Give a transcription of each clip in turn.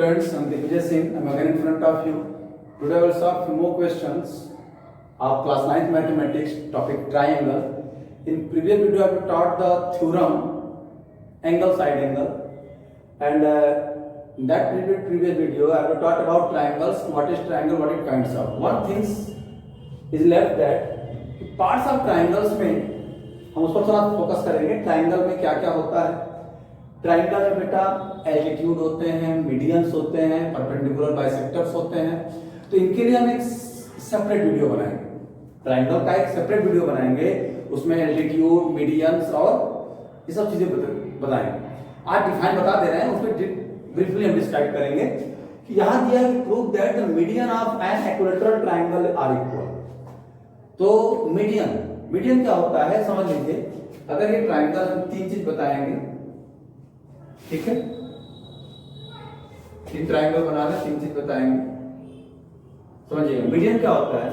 friends, I'm Vijay Singh. I'm again in front of you. Today I will solve few more questions of class 9th mathematics topic triangle. In previous video I have taught the theorem angle side angle, and in that previous video I have taught about triangles, what is triangle, what it kinds of. One thing is left that parts of triangles में हम उस पर थोड़ा focus करेंगे. Triangle में क्या क्या होता है. ट्राइंगल में बेटा एल्टीट्यूड होते हैं, मीडियंस होते हैं, परपेंडिकुलर बाइसेक्टर्स होते हैं. तो इनके लिए हम एक सेपरेट वीडियो बनाएंगे. ट्राइंगल का एक सेपरेट वीडियो बनाएंगे, उसमें एल्टीट्यूड, मीडियंस और ये सब चीजें बताएंगे. आज डिफाइन बता दे रहे हैं, उसमें ब्रीफली हम डिस्क्राइब करेंगे कि यहां दिया है prove that the median of an equilateral triangle are equal. तो मीडियन क्या होता है समझ लीजिए. अगर ये ट्राइंगल हम तीन चीज बताएंगे, ठीक है, तीन ट्राइंगल बना ले, तीन चीज बताएंगे, समझिएगा. मीडियन क्या होता है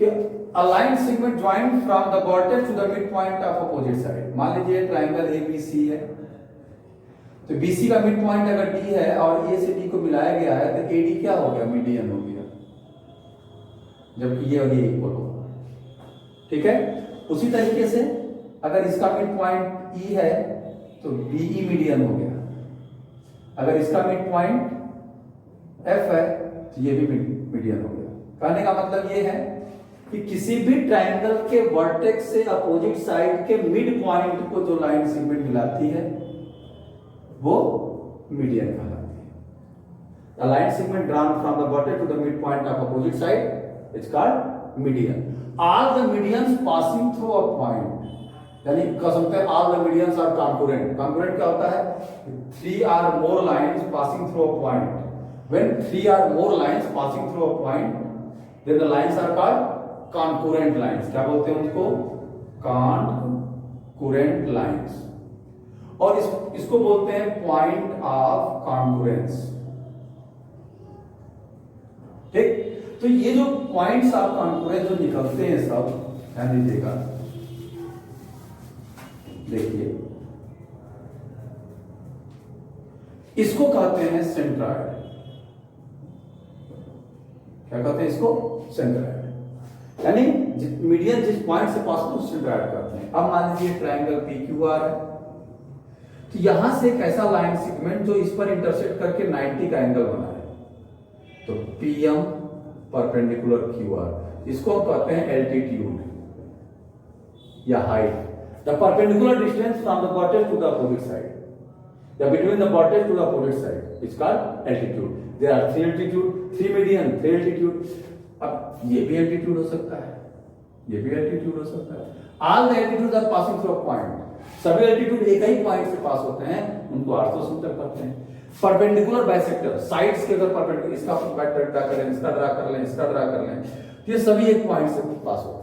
कि a line segment joined from the vertex to the midpoint of opposite side. मान लीजिए ट्राइंगल ABC है, तो BC का मिड पॉइंट अगर D है और A से D को मिलाया गया है तो AD क्या हो गया, मीडियन हो गया, जबकि ये और ये इक्वल हो. ठीक है. उसी तरीके से अगर इसका मिड पॉइंट E है तो BE मीडियन हो गया. अगर इसका मिड पॉइंट F है तो ये भी मीडियन हो गया. कहने का मतलब ये है कि किसी भी ट्राइंगल के वर्टेक्स से अपोजिट साइड के मिड पॉइंट को जो लाइन सेगमेंट मिलाती है वो मीडियन कहलाती है. The line segment drawn from the vertex to the mid point of opposite side is called median. All the medians passing through a point, यानी कह सकते हैं all the medians are concurrent. Concurrent क्या होता है, 3 or more lines passing through a point. When 3 or more lines passing through a point, then the lines are called concurrent lines. क्या बोलते हैं उसको, concurrent lines. और इसको बोलते हैं point of concurrence. ठीक. तो ये जो points of concurrence जो निकलते हैं सब, ध्यान दीजिएगा, देखिए इसको कहते हैं सेंट्रॉइड. क्या कहते हैं इसको, सेंट्रॉइड. यानी मीडियन जिस पॉइंट से पास हो सेंट्रॉइड कहते हैं. अब मान लीजिए ट्राइंगल PQR है, तो यहां से एक ऐसा लाइन सेगमेंट जो इस पर इंटरसेक्ट करके 90 का एंगल बना है, तो PM परपेंडिकुलर QR, इसको कहते हैं एल्टीट्यूड या height. The perpendicular distance from the vertex to the opposite side, between the vertex to the opposite side is called altitude. There are 3 altitude, 3 median, 3 altitude. अब ये भी altitude हो सकता है, ये भी altitude हो सकता है. All the altitudes are passing through a point. सभी altitude एक ही पॉइंट से पास होते हैं, उनको ऑर्थोसेंटर कहते हैं. परपेंडिकुलर बाइसेक्टर, साइड्स के अगर परपेंडिकुलर, इसका वेक्टर ड्रा करें, इसका ड्रा कर लें, इसका ड्रा कर लें, ये सभी एक पॉइंट से पास होते हैं.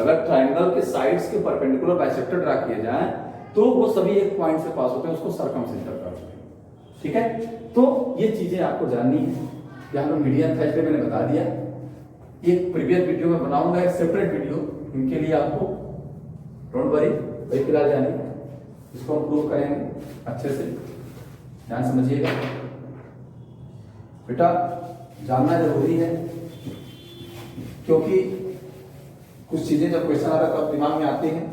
अगर ट्राइंगल के साइड्स के परपेंडिकुलर बाइसेक्टर ड्रा किए जाएं तो वो सभी एक पॉइंट से पास होते हैं, उसको सर्कमसेंटर कहते हैं. ठीक है. तो ये चीजें आपको जाननी है. यहाँ पर मीडियन था इसलिए मैंने बता दिया. एक प्रीवियस वीडियो में बनाऊंगा एक सेपरेट वीडियो इनके लिए, आपको डोंट वरी, वही फिलहाल जानिए. इसको हम प्रूव करेंगे अच्छे से, ध्यान समझिएगा. बेटा जानना जरूरी है, क्योंकि कुछ चीजें जब क्वेश्चन आता है तब दिमाग में आती हैं.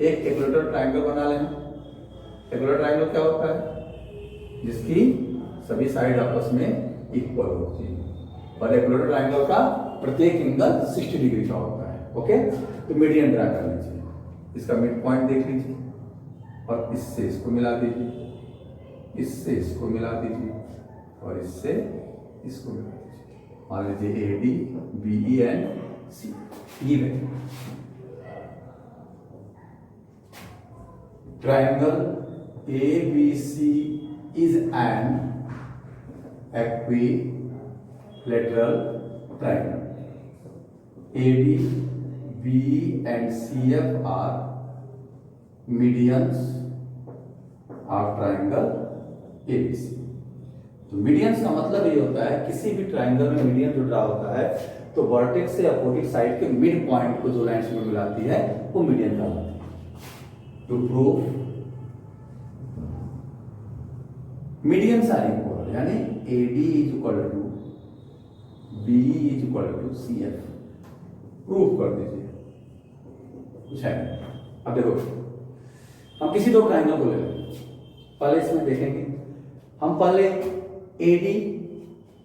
एक इक्विलैटरल ट्रायंगल बना लेना. इक्विलैटरल ट्रायंगल क्या होता है, जिसकी सभी साइड आपस में इक्वल होती है, और इक्विलैटरल ट्रायंगल का प्रत्येक एंगल 60 डिग्री का होता है. ओके. तो मीडियन ड्रा कर लीजिए, इसका मिड पॉइंट देख लीजिए और इससे इसको मिला दीजिए, इससे इसको मिला दीजिए और इससे इसको मिला दीजिए. मान लीजिए AD, BE and C. Triangle ABC is an equilateral triangle. AD, BE and CF are medians of triangle ABC. तो मीडियंस का मतलब ये होता है किसी भी ट्राइंगल में मीडियन जो ड्रा होता है तो वर्टेक्स से अपोजिट साइड के मिड पॉइंट को जो लाइंस में मिलाती है वो मीडियन कहलाती है. To prove mediums are equal, यानी AD is equal to BE is equal to CF। Proof कर दीजिए, कुछ है। अब देखो, हम किसी दो ट्राइंगल को ले लें, पहले इसमें देखेंगे। हम पहले AD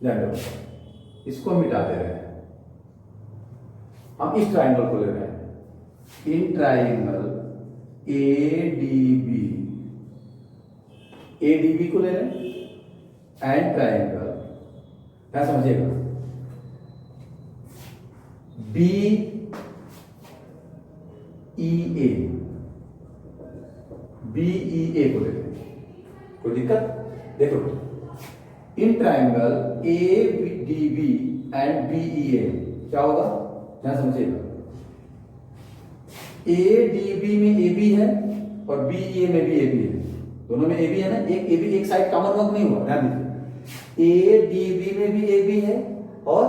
ध्यान दो, इसको मिटा दे रहे हैं। हम इस ट्राइंगल को ले रहे हैं, इन ट्राइंगल ADB को ले लें एंड ट्राइंगल, क्या समझिएगा, BEA को ले लें। कोई दिक्कत? देखो, in triangle ADB and BEA क्या होगा, क्या समझिएगा, ADB में AB है और BEA में भी AB है, दोनों में AB है ना, एक AB एक साइड कॉमन वर्क नहीं हुआ, ध्यान दीजिए। ADB में भी AB है और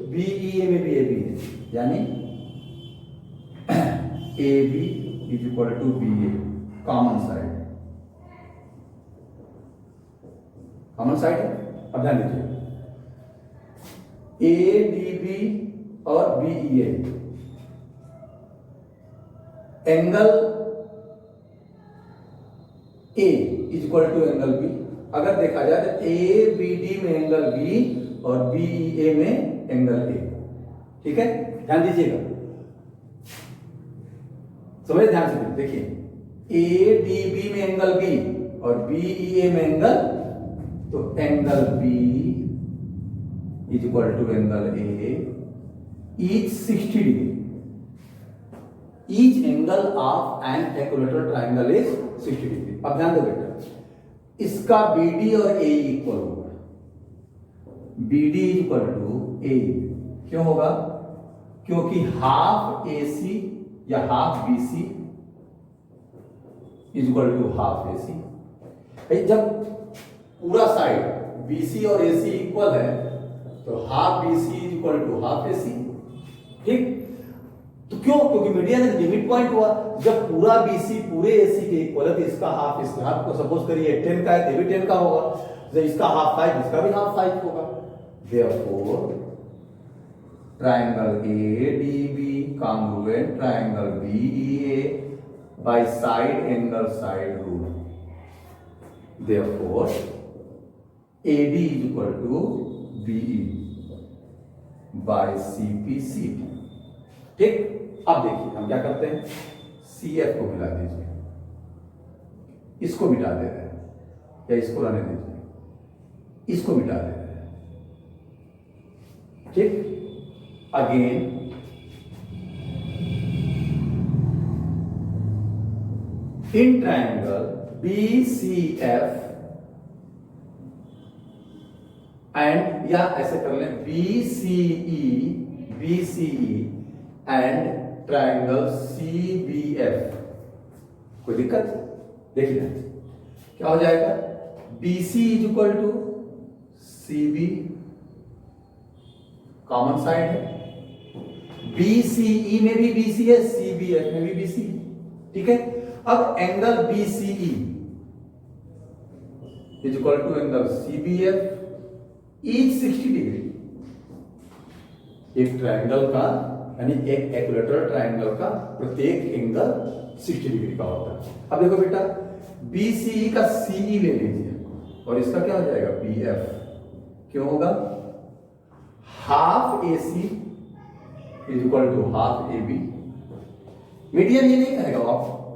BEA में भी AB है, यानी AB is equal to BA, common side, common side है। अब ध्यान दीजिए, ADB और BEA angle A is equal to angle B। अगर देखा जाए तो ABD में एंगल B और BEA में एंगल A, ठीक है, ध्यान दीजिएगा, समझे ध्यान से देखिए, ADB में एंगल B और BEA में एंगल, तो angle B is equal to angle A is 60 degree. Each angle of an equilateral triangle is 60 degree. अब ध्यान दो बेटा, इसका BD और AE इक्वल होगा, BD इक्वल टू AE। क्यों होगा? क्योंकि हाफ AC या half BC is equal to half AC। जब पूरा साइड BC और AC इक्वल है तो half BC is equal to half AC, ठीक। तो क्यों? क्योंकि मीडियन लिमिट पॉइंट हुआ, जब पूरा BC पूरे AC के इक्वल है तो इसका हाफ इसका हाफ को सपोज करिए 10 का है तो भी 10 का होगा, जब इसका हाफ 5 इसका भी हाफ 5 होगा। Therefore triangle ADB congruent triangle BEA by side angle side rule. Therefore AD is equal to BE by CPCD, ठीक। अब देखिए हम क्या करते हैं, CF को मिला दीजिए, इसको मिटा दे रहे हैं, या इसको रहने दीजिए, इसको मिटा दे रहे हैं, ठीक। Again in triangle BCF and, या ऐसे कर लें BCE एंड ट्राइंगल CBF। कोई दिक्कत? देखिए क्या हो जाएगा, BC is equal to CB, common side है, BCE में भी BC है, CBF में भी BC है, ठीक है। अब angle BCE is equal to angle CBF is 60 degree. एक ट्राइंगल का यानी एक इक्विलैटरल ट्राइंगल का प्रत्येक एंगल 60 डिग्री का होता है। अब देखो बेटा, BCE का CE ले लीजिए और इसका क्या हो जाएगा BF। क्यों होगा? Half AC is equal to half AB। Median ये नहीं कहेगा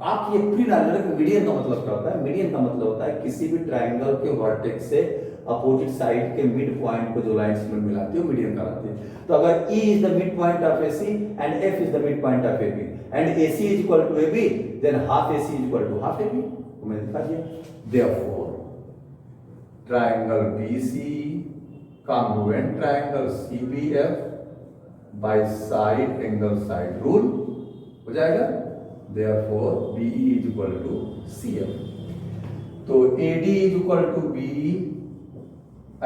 आप ये प्री नॉलेज में मीडियन का मतलब क्या होता है? मीडियन का मतलब होता है किसी भी ट्राइंगल के वर्टेक्स से अपोजिट साइड के मिड पॉइंट को जो लाइन सेगमेंट मिलाती है वो मीडियन कहलाती है। तो अगर E is the mid point of AC and F is the mid point of AB and AC is equal to AB, then half AC is equal to half AB। तो मैंने दिखा दिया। Therefore triangle BC congruent triangle CBF by side angle side rule हो जाएगा। Therefore BE is equal to CF। तो AD is equal to BE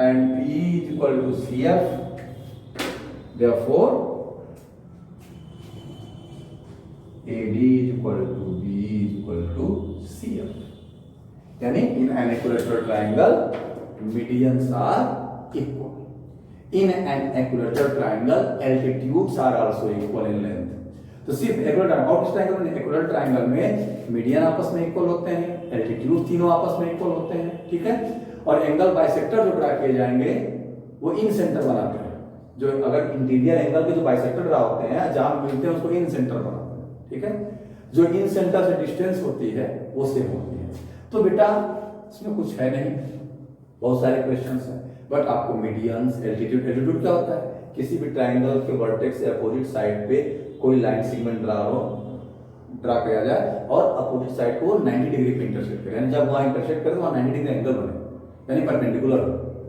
and BE is equal to CF। Therefore AD is equal to BE is equal to CF। यानी in an equilateral triangle medians are equal. In an equilateral triangle altitudes are also equal in length. तो सिर्फ equilateral triangle में median आपस में equal होते हैं, altitude तीनों आपस में इक्वल होते हैं, ठीक है। और एंगल बाइसेक्टर जो ड्रा किए जाएंगे वो इन सेंटर बनाते हैं। जो अगर इंटीरियर एंगल के जो बाइसेक्टर ड्रा होते हैं जहां मिलते हैं उसको इन सेंटर बनाते हैं, ठीक है। जो इन सेंटर से डिस्टेंस होती है वो सेम होती है। तो बेटा इसमें कुछ है नहीं, बहुत सारे क्वेश्चंस हैं, बट आपको मीडियंस, एल्टीट्यूड क्या होता है, किसी भी ट्रायंगल के वर्टेक्स से अपोजिट साइड पे कोई लाइन सेगमेंट ड्रा किया जाए और अपोजिट साइड को 90 डिग्री पे इंटरसेक्ट करे, यानी जब वहां इंटरसेक्ट करे तो वहां 90 डिग्री एंगल बने, यानी परपेंडिकुलर,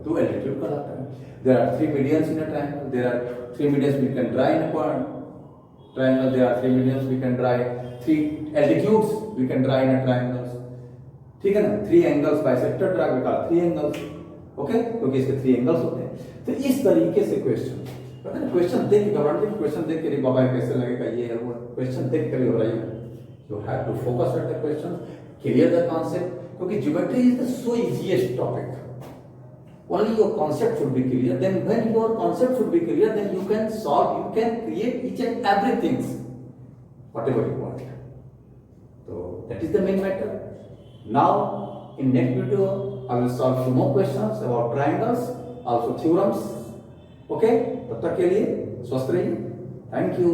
तो एल्टीट्यूड कहलाता है। There are 3 medians in a triangle, there are 3 medians we can draw in a triangle, there are 3 medians we can draw, 3 altitudes we can draw in a triangles, ठीक है ना। 3 angles bisector draw कर 3 angles, okay, क्योंकि इसके 3 angles होते हैं। तो इस तरीके से क्वेश्चन, पता है क्वेश्चन देख के घबराते हैं, क्वेश्चन देख के रे बाबा कैसे लगेगा ये है वो, क्वेश्चन देख कर घबराइए। You have to focus at the question, clear the concept, क्योंकि geometry is the so easiest topic. Only your concept should be clear. Then when your concept should be clear, then you can solve, you can create each and everything, whatever you want. So that is the main matter. Now in next video, I will solve few more questions about triangles, also theorems. Okay? तब तक के लिए स्वस्थ रहिए. Thank you.